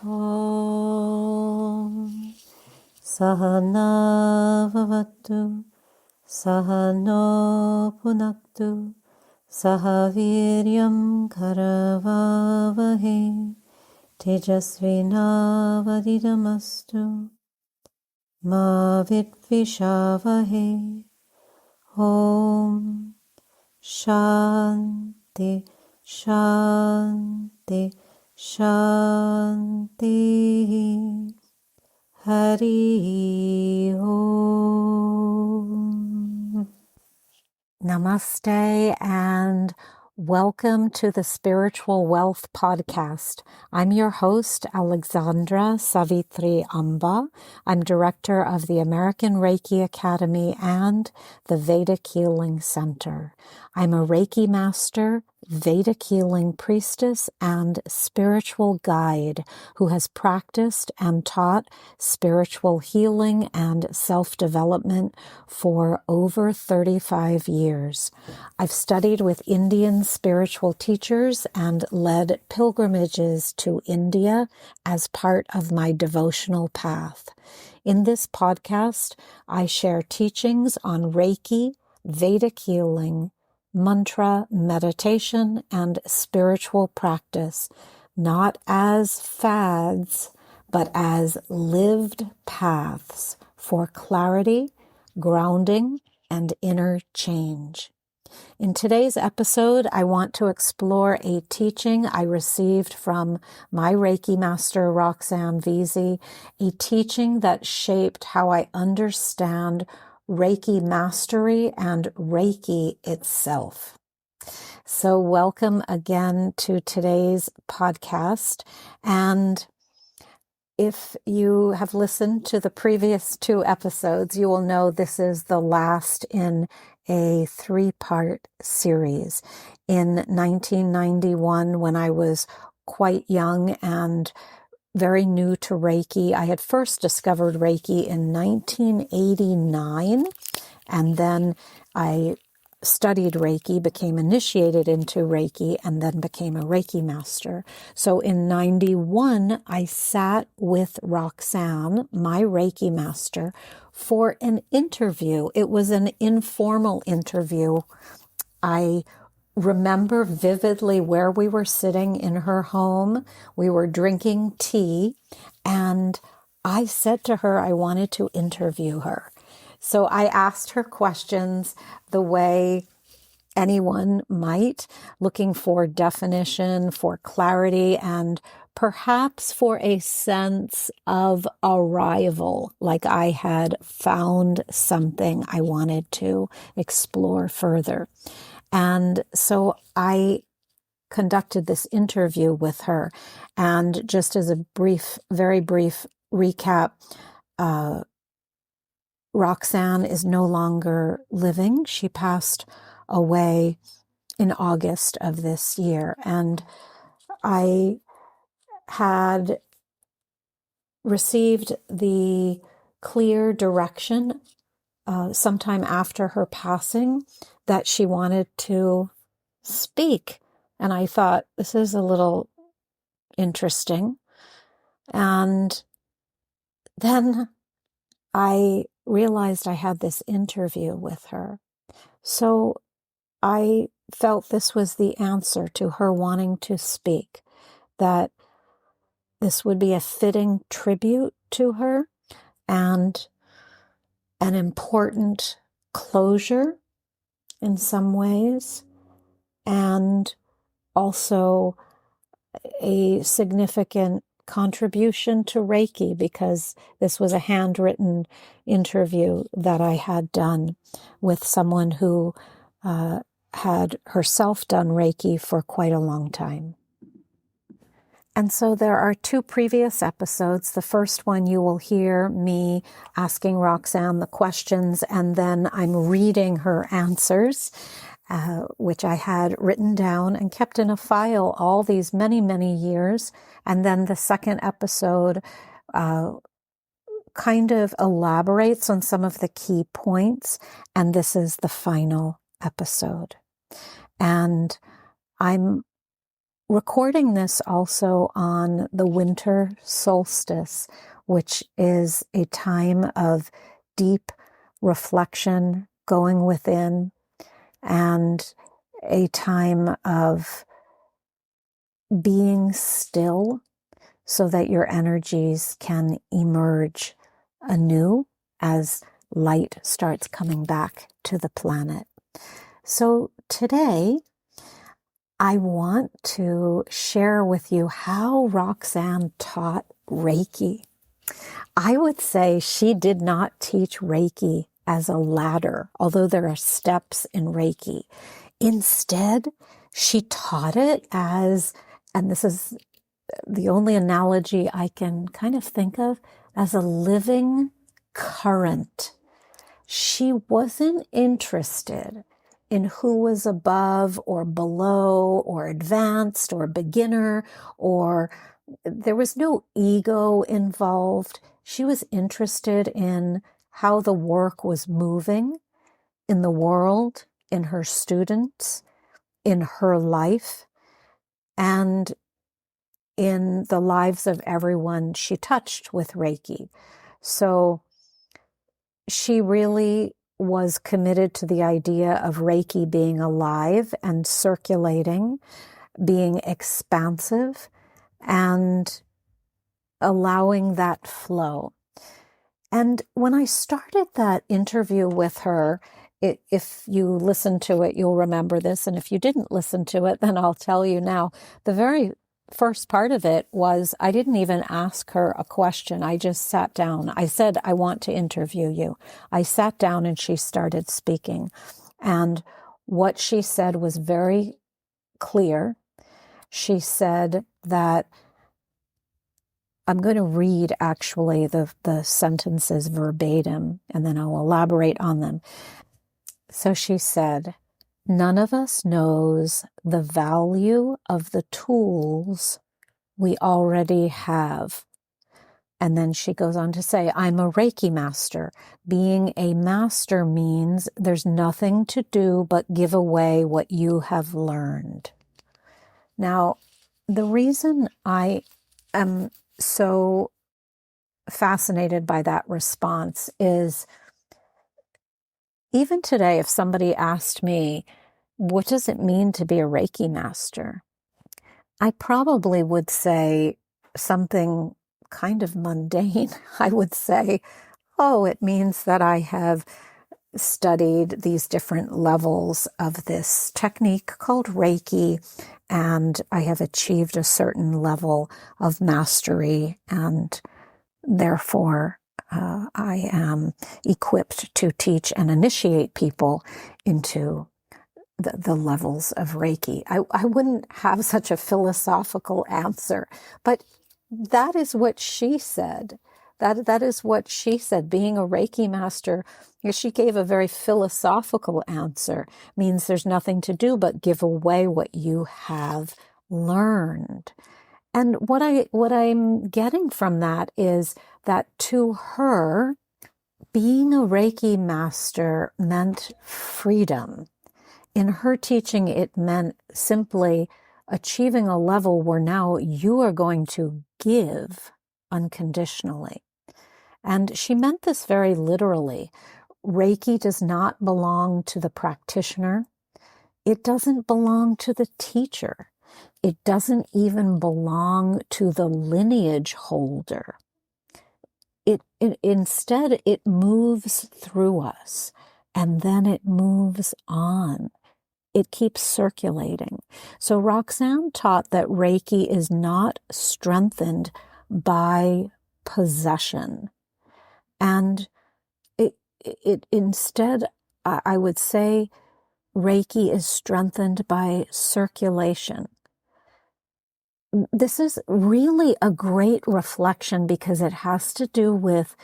Om Sahana Vavatu Sahano Punaktu Sahaviryam Karavavahe Tejasvinavadidamastu Ma Vidvishavahe. Om Shanti Shanti Shanti. Hari Om. Namaste and welcome to the Spiritual Wealth Podcast. I'm your host, Alexandra Savithri Amba. I'm director of the American Reiki Academy and the Vedic Healing Center. I'm a Reiki Master, Vedic healing priestess, and spiritual guide who has practiced and taught spiritual healing and self-development for over 35 years. I've studied with Indian spiritual teachers and led pilgrimages to India as part of my devotional path. In this podcast, I share teachings on Reiki, Vedic healing, mantra, meditation, and spiritual practice, not as fads, but as lived paths for clarity, grounding, and inner change. In today's episode, I want to explore a teaching I received from my Reiki Master, Roxayne Veasey, a teaching that shaped how I understand Reiki Mastery and Reiki itself. So welcome again to today's podcast. And if you have listened to the previous two episodes, you will know this is the last in a 3-part series. In 1991, when I was quite young and very new to Reiki, I had first discovered Reiki in 1989, and then I studied Reiki, became initiated into Reiki, and then became a Reiki Master. So in 91, I sat with Roxanne, my Reiki Master, for an interview. It was an informal interview. I remember vividly where we were sitting in her home. We were drinking tea, and I said to her I wanted to interview her. So I asked her questions the way anyone might, looking for definition, for clarity, and perhaps for a sense of arrival, like I had found something I wanted to explore further. And so I conducted this interview with her. And just as a very brief recap, Roxanne is no longer living. She passed away in August of this year. And I had received the clear direction sometime after her passing that she wanted to speak. And I thought, this is a little interesting. And then I realized I had this interview with her. So I felt this was the answer to her wanting to speak, that this would be a fitting tribute to her and an important closure in some ways, and also a significant contribution to Reiki, because this was a handwritten interview that I had done with someone who had herself done Reiki for quite a long time. And so there are 2 previous episodes. The first one, you will hear me asking Roxanne the questions, and then I'm reading her answers, which I had written down and kept in a file all these many, many years. And then the second episode kind of elaborates on some of the key points. And this is the final episode. And I'm recording this also on the Winter Solstice, which is a time of deep reflection, going within, and a time of being still so that your energies can emerge anew as light starts coming back to the planet. So today, I want to share with you how Roxanne taught Reiki. I would say she did not teach Reiki as a ladder, although there are steps in Reiki. Instead, she taught it as, and this is the only analogy I can kind of think of, as a living current. She wasn't interested in who was above or below or advanced or beginner, or there was no ego involved. She was interested in how the work was moving in the world, in her students, in her life, and in the lives of everyone she touched with Reiki. So she really was committed to the idea of Reiki being alive and circulating, being expansive, and allowing that flow. And when I started that interview with her, if you listen to it, you'll remember this. And if you didn't listen to it, then I'll tell you now. The very first part of it was I didn't even ask her a question. I just sat down. I said, I want to interview you. I sat down and she started speaking. And what she said was very clear. She said that, I'm going to read actually the sentences verbatim, and then I'll elaborate on them. So she said, none of us knows the value of the tools we already have. And then she goes on to say, I'm a Reiki master. Being a master means there's nothing to do but give away what you have learned. Now, the reason I am so fascinated by that response is, even today, if somebody asked me, what does it mean to be a Reiki master? I probably would say something kind of mundane. I would say, oh, it means that I have studied these different levels of this technique called Reiki, and I have achieved a certain level of mastery, and therefore I am equipped to teach and initiate people into the levels of Reiki. I wouldn't have such a philosophical answer, but that is what she said. That is what she said. Being a Reiki master, she gave a very philosophical answer. Means there's nothing to do but give away what you have learned. And what I'm getting from that is that to her, being a Reiki master meant freedom. In her teaching, it meant simply achieving a level where now you are going to give unconditionally. And she meant this very literally. Reiki does not belong to the practitioner. It doesn't belong to the teacher. It doesn't even belong to the lineage holder. Instead, it moves through us, and then it moves on. It keeps circulating. So Roxanne taught that Reiki is not strengthened by possession. And it instead, I would say, Reiki is strengthened by circulation. This is really a great reflection because it has to do with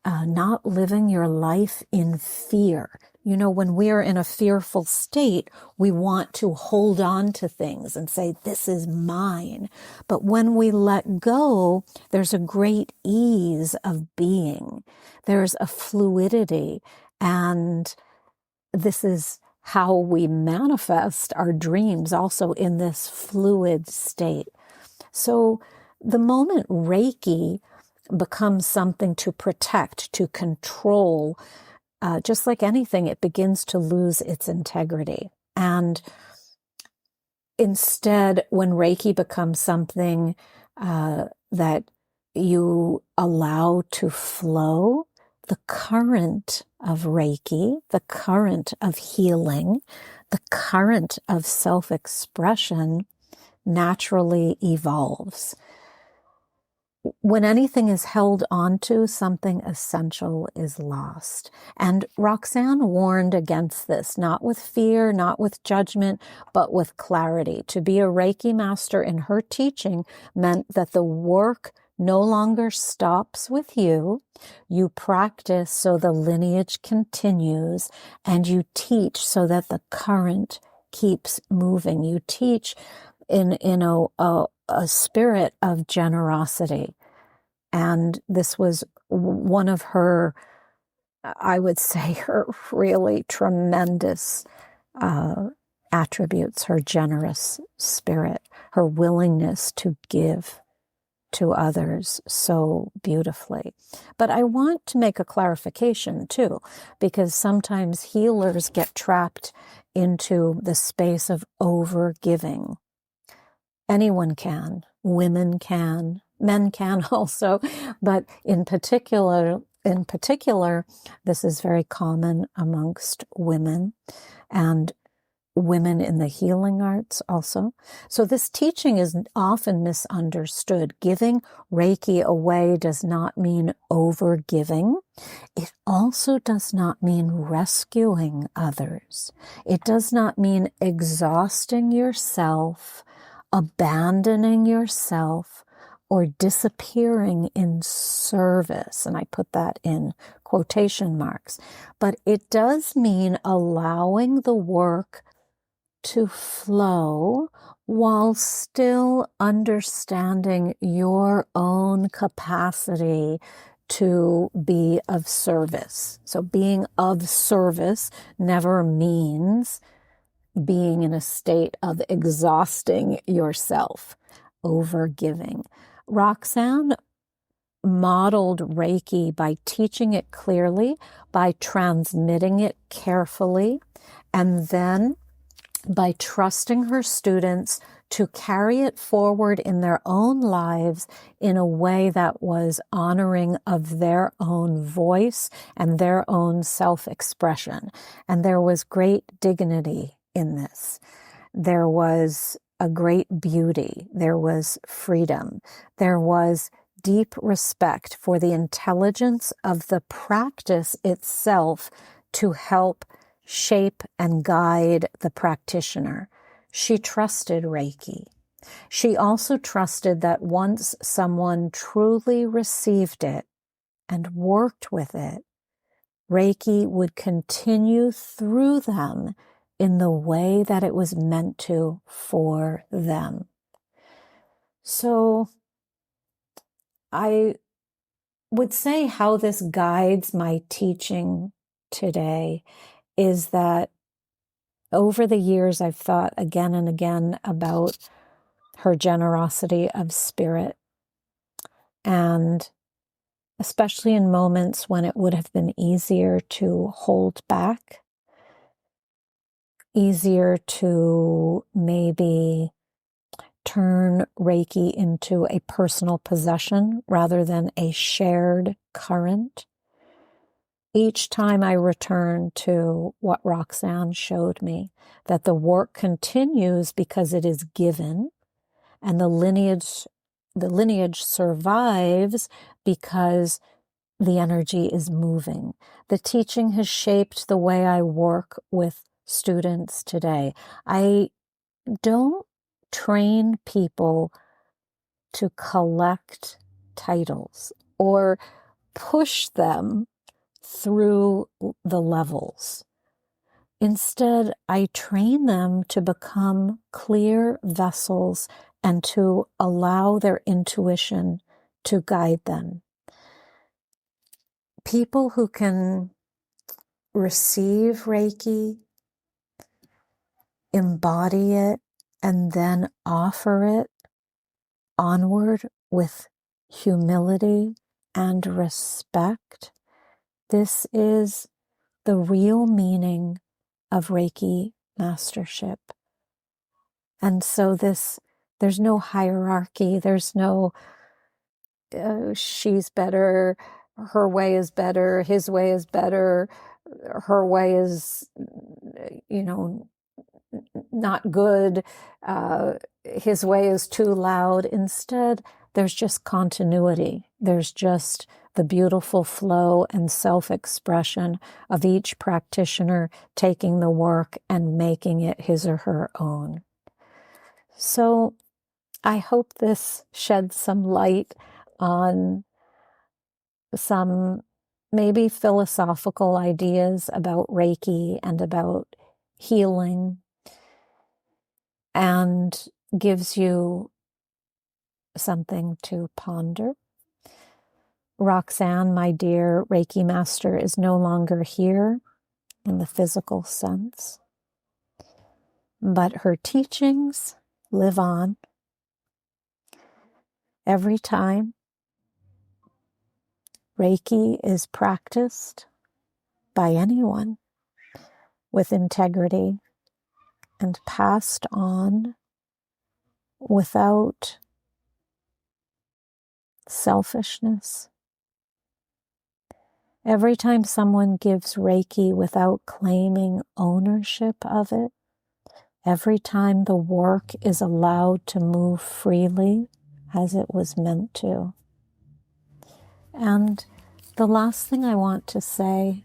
not living your life in fear. You know, when we're in a fearful state, we want to hold on to things and say, this is mine. But when we let go, there's a great ease of being. There's a fluidity. And this is how we manifest our dreams also in this fluid state. So the moment Reiki becomes something to protect, to control, just like anything, it begins to lose its integrity. And instead, when Reiki becomes something that you allow to flow, the current of Reiki, the current of healing, the current of self-expression naturally evolves. When anything is held onto, something essential is lost. And Roxanne warned against this, not with fear, not with judgment, but with clarity. To be a Reiki master in her teaching meant that the work no longer stops with you. You practice so the lineage continues, and you teach so that the current keeps moving. You teach in a spirit of generosity. And this was one of her, I would say, her really tremendous attributes, her generous spirit, her willingness to give to others so beautifully. But I want to make a clarification too, because sometimes healers get trapped into the space of over-giving. Anyone can, women can, men can also, but in particular, this is very common amongst women and women in the healing arts also. So this teaching is often misunderstood. Giving Reiki away does not mean over-giving. It also does not mean rescuing others. It does not mean exhausting yourself, abandoning yourself, or disappearing in service. And I put that in quotation marks. But it does mean allowing the work to flow while still understanding your own capacity to be of service. So being of service never means being in a state of exhausting yourself, over-giving. Roxanne modeled Reiki by teaching it clearly, by transmitting it carefully, and then by trusting her students to carry it forward in their own lives in a way that was honoring of their own voice and their own self-expression. And there was great dignity in this. There was a great beauty. There was freedom. There was deep respect for the intelligence of the practice itself to help shape and guide the practitioner. She trusted Reiki. She also trusted that once someone truly received it and worked with it, Reiki would continue through them in the way that it was meant to for them. So I would say how this guides my teaching today is that over the years, I've thought again and again about her generosity of spirit. And especially in moments when it would have been easier to hold back, easier to maybe turn Reiki into a personal possession rather than a shared current. Each time I return to what Roxanne showed me, that the work continues because it is given, and the lineage survives because the energy is moving. The teaching has shaped the way I work with students today. I don't train people to collect titles or push them through the levels. Instead, I train them to become clear vessels and to allow their intuition to guide them. People who can receive Reiki embody it, and then offer it onward with humility and respect. This is the real meaning of Reiki mastership. And so there's no hierarchy. There's no, she's better, her way is better, his way is better, her way is, not good, his way is too loud. Instead, there's just continuity. There's just the beautiful flow and self-expression of each practitioner taking the work and making it his or her own. So I hope this sheds some light on some maybe philosophical ideas about Reiki and about healing, and gives you something to ponder. Roxanne, my dear Reiki Master, is no longer here in the physical sense, but her teachings live on. Every time Reiki is practiced by anyone with integrity and passed on without selfishness, every time someone gives Reiki without claiming ownership of it, every time the work is allowed to move freely as it was meant to. And the last thing I want to say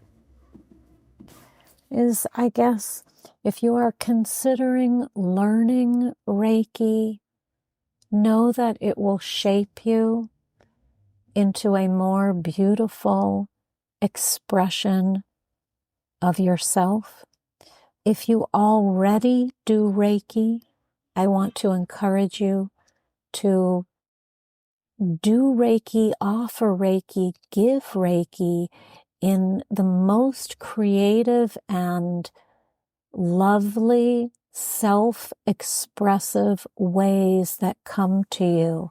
is, I guess, if you are considering learning Reiki, know that it will shape you into a more beautiful expression of yourself. If you already do Reiki, I want to encourage you to do Reiki, offer Reiki, give Reiki in the most creative and lovely, self-expressive ways that come to you.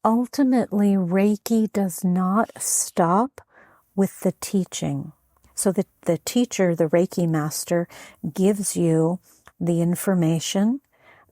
Ultimately, Reiki does not stop with the teaching. So the teacher, the Reiki Master, gives you the information,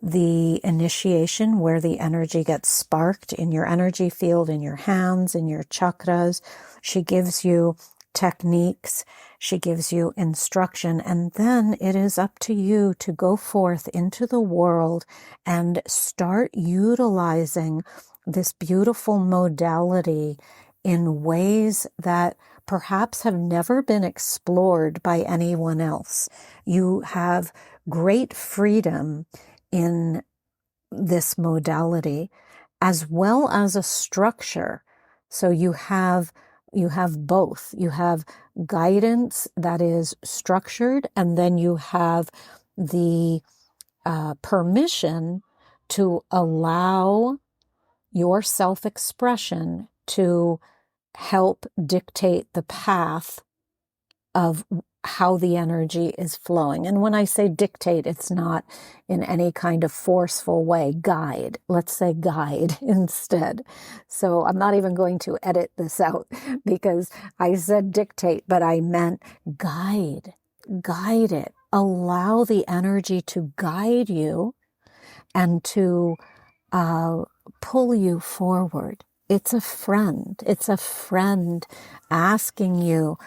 the initiation where the energy gets sparked in your energy field, in your hands, in your chakras. She gives you techniques. She gives you instruction. And then it is up to you to go forth into the world and start utilizing this beautiful modality in ways that perhaps have never been explored by anyone else. You have great freedom in this modality, as well as a structure. So you have both. You have guidance that is structured, and then you have the permission to allow your self-expression to help dictate the path of how the energy is flowing. And when I say dictate, it's not in any kind of forceful way. Guide. Let's say guide instead. So I'm not even going to edit this out because I said dictate, but I meant guide. Guide it. Allow the energy to guide you and to pull you forward. It's a friend. It's a friend asking you,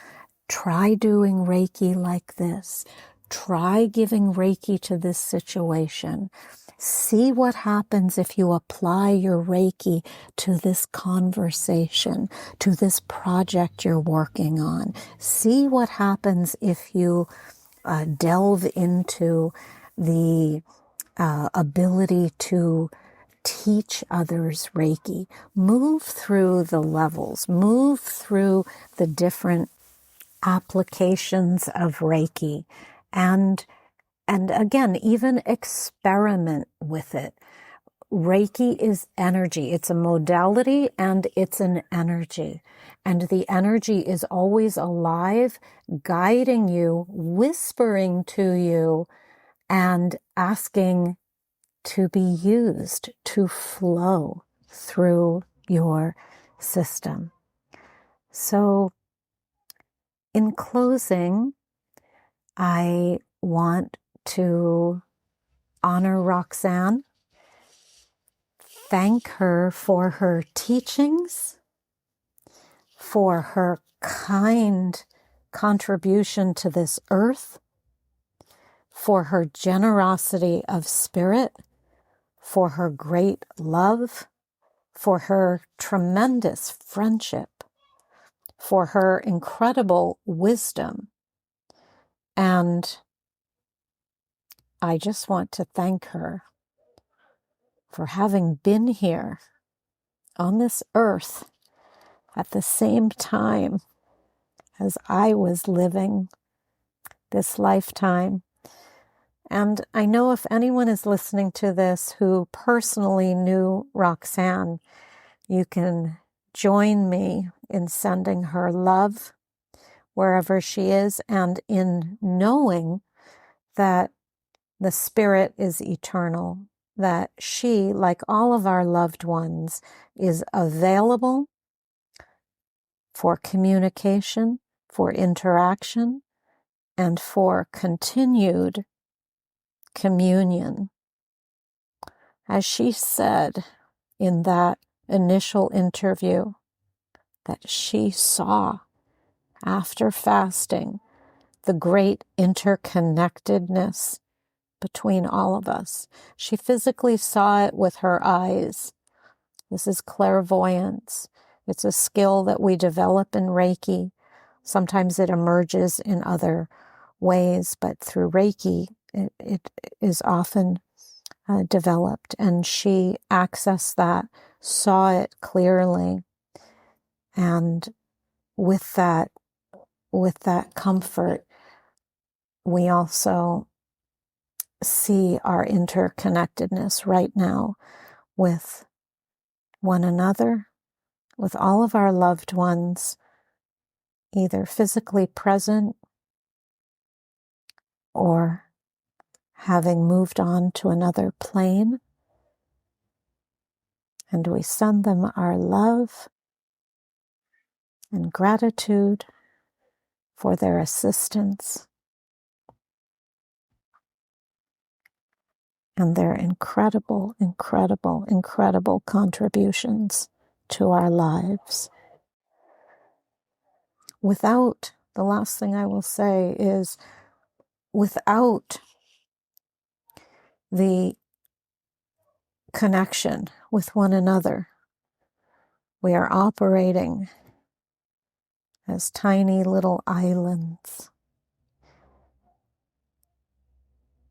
try doing Reiki like this. Try giving Reiki to this situation. See what happens if you apply your Reiki to this conversation, to this project you're working on. See what happens if you delve into the ability to teach others Reiki. Move through the levels. Move through the different applications of Reiki, and again, even experiment with it. Reiki is energy. It's a modality and it's an energy. And the energy is always alive, guiding you, whispering to you, and asking to be used to flow through your system. So, in closing, I want to honor Roxanne, thank her for her teachings, for her kind contribution to this earth, for her generosity of spirit, for her great love, for her tremendous friendship, for her incredible wisdom. And I just want to thank her for having been here on this earth at the same time as I was living this lifetime. And I know if anyone is listening to this who personally knew Roxanne, you can join me in sending her love wherever she is, and in knowing that the spirit is eternal, that she, like all of our loved ones, is available for communication, for interaction, and for continued communion. As she said in that initial interview, that she saw after fasting the great interconnectedness between all of us. She physically saw it with her eyes. This is clairvoyance. It's a skill that we develop in Reiki. Sometimes it emerges in other ways, but through Reiki, it is often developed. And she accessed that, saw it clearly, and with that comfort, we also see our interconnectedness right now with one another, with all of our loved ones, either physically present or having moved on to another plane. And we send them our love and gratitude for their assistance and their incredible, incredible, incredible contributions to our lives. The last thing I will say is, without the connection with one another, we are operating as tiny little islands.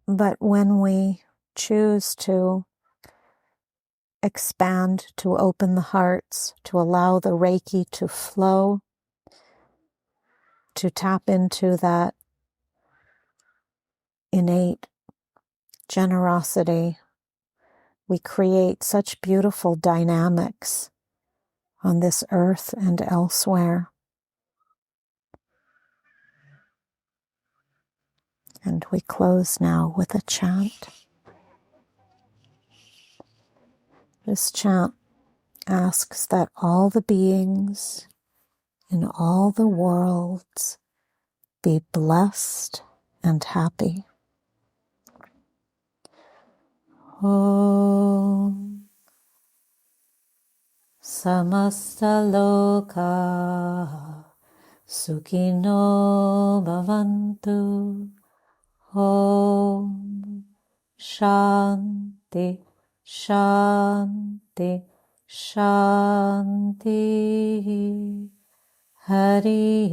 But when we choose to expand, to open the hearts, to allow the Reiki to flow, to tap into that innate generosity, we create such beautiful dynamics on this earth and elsewhere. And we close now with a chant. This chant asks that all the beings in all the worlds be blessed and happy. Om Samasta Loka Sukhino Bhavantu. Om Shanti Shanti Shanti. Hari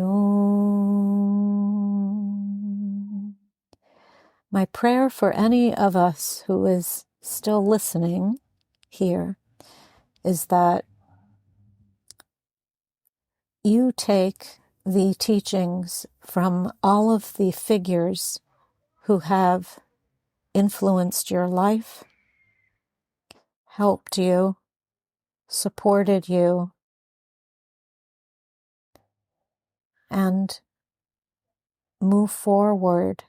Om. My prayer for any of us who is still listening here is that you take the teachings from all of the figures who have influenced your life, helped you, supported you, and move forward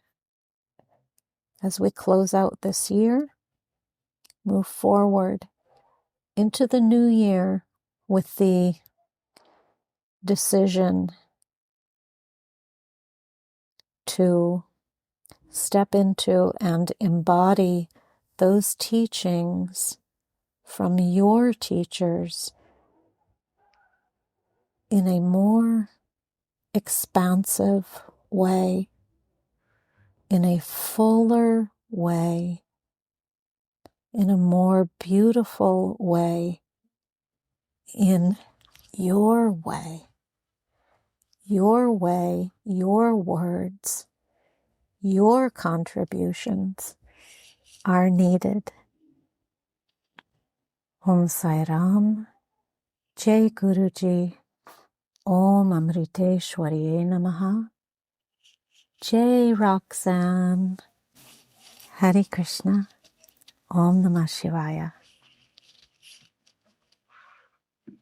as we close out this year, move forward into the new year with the decision to step into and embody those teachings from your teachers in a more expansive way, in a fuller way, in a more beautiful way, in your way. Your way, your words, your contributions are needed. Om Sai Ram, Jai Guruji, Om Amriteshwariye Namaha, Jai Roxanne, Hare Krishna, Om Namah Shivaya.